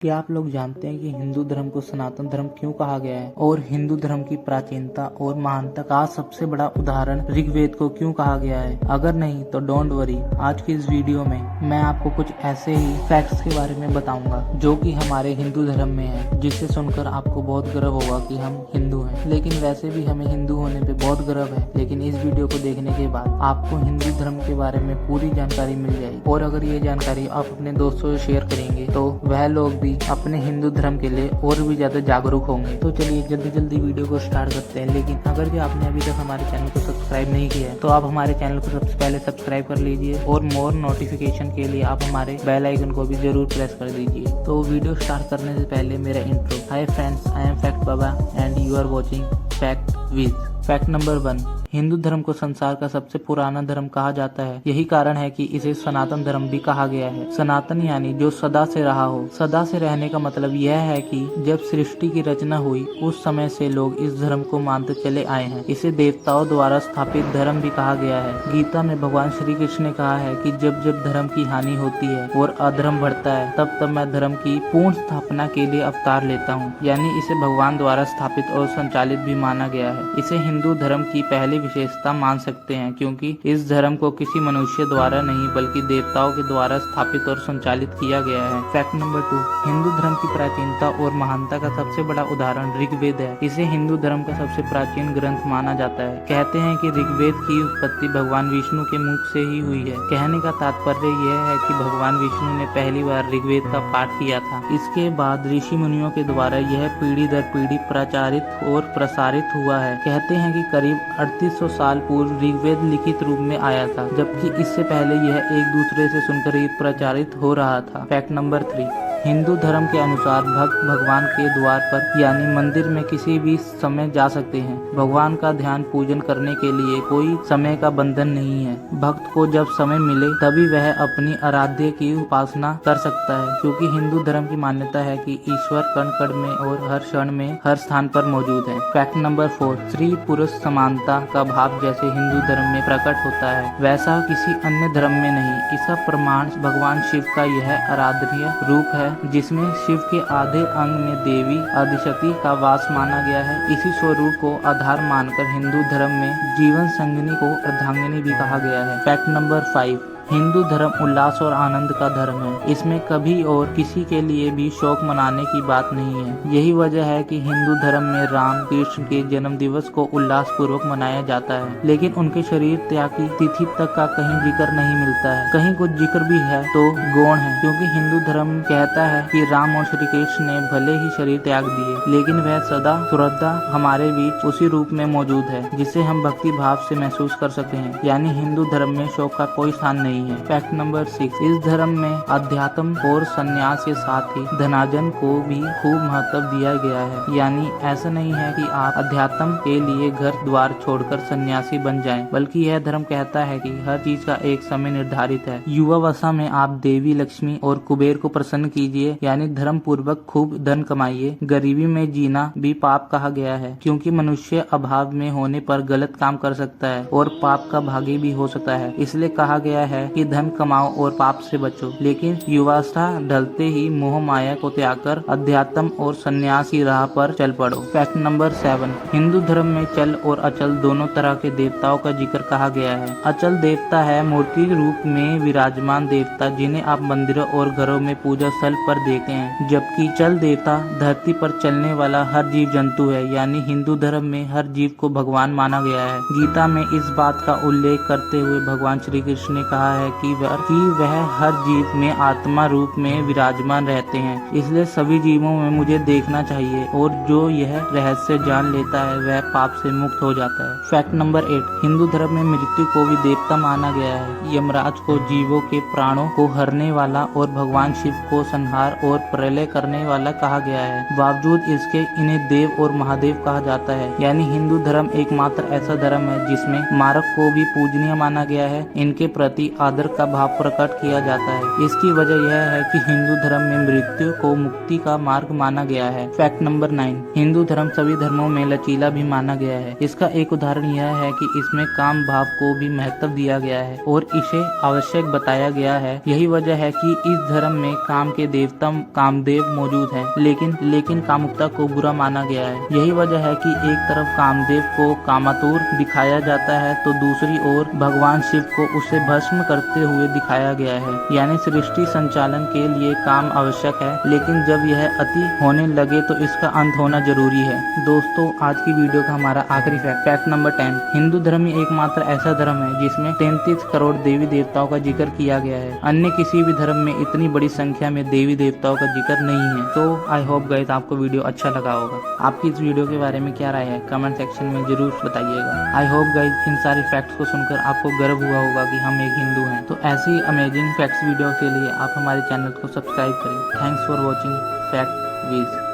क्या आप लोग जानते हैं कि हिंदू धर्म को सनातन धर्म क्यों कहा गया है और हिंदू धर्म की प्राचीनता और महानता का सबसे बड़ा उदाहरण ऋग्वेद को क्यों कहा गया है? अगर नहीं तो डोंट वरी, आज की इस वीडियो में मैं आपको कुछ ऐसे ही फैक्ट्स के बारे में बताऊंगा जो कि हमारे हिंदू धर्म में है, जिसे सुनकर आपको बहुत गर्व होगा कि हम हिंदू हैं। लेकिन वैसे भी हमें हिंदू होने पे बहुत गर्व है, लेकिन इस वीडियो को देखने के बाद आपको हिंदू धर्म के बारे में पूरी जानकारी मिल जाएगी। और अगर ये जानकारी आप अपने दोस्तों से शेयर करेंगे तो वह लोग भी अपने हिंदू धर्म के लिए और भी ज्यादा जागरूक होंगे। तो चलिए जल्दी वीडियो को स्टार्ट करते हैं। लेकिन अगर जो आपने अभी तक हमारे चैनल को सब्सक्राइब नहीं किया है तो आप हमारे चैनल को सबसे पहले सब्सक्राइब कर लीजिए और मोर नोटिफिकेशन के लिए आप हमारे बेल आइकन को भी जरूर प्रेस कर दीजिए। तो वीडियो स्टार्ट करने से पहले मेरा intro. Hi friends, I am fact Baba and you are watching fact with. Fact number 1, Hindu धर्म को संसार का सबसे पुराना धर्म कहा जाता है। यही कारण है कि इसे सनातन धर्म भी कहा गया है। सनातन यानी जो सदा से रहा हो। सदा से रहने का मतलब यह है कि जब सृष्टि की रचना हुई उस समय से लोग इस धर्म को मानते चले आए हैं। इसे देवताओं द्वारा स्थापित धर्म भी कहा गया है। गीता में भगवान श्री कृष्ण ने कहा है कि जब जब धर्म की हानि होती है और अधर्म बढ़ता है तब तब मैं धर्म की पूर्ण स्थापना के लिए अवतार लेता हूँ। यानी इसे भगवान द्वारा स्थापित और संचालित भी माना गया है। इसे हिंदू धर्म की पहली विशेषता मान सकते हैं, क्योंकि इस धर्म को किसी मनुष्य द्वारा नहीं बल्कि देवताओं के द्वारा स्थापित और संचालित किया गया है। फैक्ट नंबर 2, हिंदू धर्म की प्राचीनता और महानता का सबसे बड़ा उदाहरण ऋग्वेद है। इसे हिंदू धर्म का सबसे प्राचीन ग्रंथ माना जाता है। कहते हैं कि ऋग्वेद की उत्पत्ति भगवान विष्णु के मुख से ही हुई है। कहने का तात्पर्य यह है कि भगवान विष्णु ने पहली बार ऋग्वेद का पाठ किया था। इसके बाद ऋषि मुनियों के द्वारा यह पीढ़ी दर पीढ़ी प्रचारित और प्रसारित हुआ है। कहते हैं कि करीब 3800 साल पूर्व ऋग्वेद लिखित रूप में आया था, जबकि इससे पहले यह एक दूसरे से सुनकर ही प्रचारित हो रहा था। फैक्ट नंबर 3, हिंदू धर्म के अनुसार भक्त भगवान के द्वार पर यानी मंदिर में किसी भी समय जा सकते हैं। भगवान का ध्यान पूजन करने के लिए कोई समय का बंधन नहीं है। भक्त को जब समय मिले तभी वह अपनी आराध्य की उपासना कर सकता है, क्योंकि हिंदू धर्म की मान्यता है कि ईश्वर कण कण में और हर क्षण में हर स्थान पर मौजूद है। फैक्ट नंबर 4, स्त्री पुरुष समानता का भाव जैसे हिंदू धर्म में प्रकट होता है वैसा किसी अन्य धर्म में नहीं। इसका प्रमाण भगवान शिव का यह आराधनीय रूप है, जिसमें शिव के आधे अंग में देवी आदिशक्ति का वास माना गया है। इसी स्वरूप को आधार मानकर हिंदू धर्म में जीवन संगिनी को अर्धांगिनी भी कहा गया है। फैक्ट नंबर 5, हिंदू धर्म उल्लास और आनंद का धर्म है। इसमें कभी और किसी के लिए भी शोक मनाने की बात नहीं है। यही वजह है कि हिंदू धर्म में राम कृष्ण के जन्म दिवस को उल्लास पूर्वक मनाया जाता है, लेकिन उनके शरीर त्याग की तिथि तक का कहीं जिक्र नहीं मिलता है। कहीं कुछ जिक्र भी है तो गौण है, क्योंकि हिंदू धर्म कहता है कि राम और श्री कृष्ण ने भले ही शरीर त्याग दिए, लेकिन वह सदा श्रद्धा हमारे बीच उसी रूप में मौजूद है जिसे हम भक्ति भाव से महसूस कर सकते हैं। यानी हिंदू धर्म में शोक का कोई स्थान नहीं है। फैक्ट नंबर 6, इस धर्म में अध्यात्म और संन्यास के साथ ही धनार्जन को भी खूब महत्व दिया गया है। यानी ऐसा नहीं है कि आप अध्यात्म के लिए घर द्वार छोड़कर सन्यासी बन जाएं, बल्कि यह धर्म कहता है कि हर चीज का एक समय निर्धारित है। युवावस्था में आप देवी लक्ष्मी और कुबेर को प्रसन्न कीजिए, यानी धर्म पूर्वक खूब धन कमाइए। गरीबी में जीना भी पाप कहा गया है, क्योंकि मनुष्य अभाव में होने पर गलत काम कर सकता है और पाप का भागी भी हो सकता है। इसलिए कहा गया है कि धन कमाओ और पाप से बचो, लेकिन युवावस्था ढलते ही मोह माया को त्याग कर अध्यात्म और संन्यास की राह पर चल पड़ो। फैक्ट नंबर 7, हिंदू धर्म में चल और अचल दोनों तरह के देवताओं का जिक्र कहा गया है। अचल देवता है मूर्ति रूप में विराजमान देवता, जिन्हें आप मंदिरों और घरों में पूजा स्थल पर देखते हैं, जबकि चल देवता धरती पर चलने वाला हर जीव जंतु है। यानी हिंदू धर्म में हर जीव को भगवान माना गया है। गीता में इस बात का उल्लेख करते हुए भगवान श्री कृष्ण ने कहा है कि वह हर जीव में आत्मा रूप में विराजमान रहते हैं। इसलिए सभी जीवों में मुझे देखना चाहिए, और जो यह रहस्य जान लेता है वह पाप से मुक्त हो जाता है। फैक्ट नंबर 8, हिंदू धर्म में मृत्यु को भी देवता माना गया है। यमराज को जीवों के प्राणों को हरने वाला और भगवान शिव को संहार और प्रलय करने वाला कहा गया है। बावजूद इसके इन्हें देव और महादेव कहा जाता है। यानी हिंदू धर्म एकमात्र ऐसा धर्म है जिसमें मारक को भी पूजनीय माना गया है। इनके प्रति आदर का भाव प्रकट किया जाता है। इसकी वजह यह है कि हिंदू धर्म में मृत्यु को मुक्ति का मार्ग माना गया है। फैक्ट नंबर 9, हिंदू धर्म सभी धर्मों में लचीला भी माना गया है। इसका एक उदाहरण यह है कि इसमें काम भाव को भी महत्व दिया गया है और इसे आवश्यक बताया गया है। यही वजह है कि इस धर्म में काम के देवता कामदेव मौजूद है, लेकिन कामुकता को बुरा माना गया है। यही वजह है कि एक तरफ कामदेव को कामातुर दिखाया जाता है तो दूसरी ओर भगवान शिव को उसे भस्म करते हुए दिखाया गया है। यानी सृष्टि संचालन के लिए काम आवश्यक है, लेकिन जब यह अति होने लगे तो इसका अंत होना जरूरी है। दोस्तों, आज की वीडियो का हमारा आखिरी फैक्ट नंबर 10, हिंदू धर्म ही एकमात्र ऐसा धर्म है जिसमें 33 करोड़ देवी देवताओं का जिक्र किया गया है। अन्य किसी भी धर्म में इतनी बड़ी संख्या में देवी देवताओं का जिक्र नहीं है। तो आई होप गाइस आपको वीडियो अच्छा लगा होगा। आपकी इस वीडियो के बारे में क्या राय है कमेंट सेक्शन में जरूर बताइएगा। आई होप गाइस इन सारे फैक्ट्स को सुनकर आपको गर्व हुआ होगा कि हम एक हिंदू हैं। तो ऐसी अमेजिंग फैक्ट्स वीडियो के लिए आप हमारे चैनल को सब्सक्राइब करें। Thanks for watching fact Vij.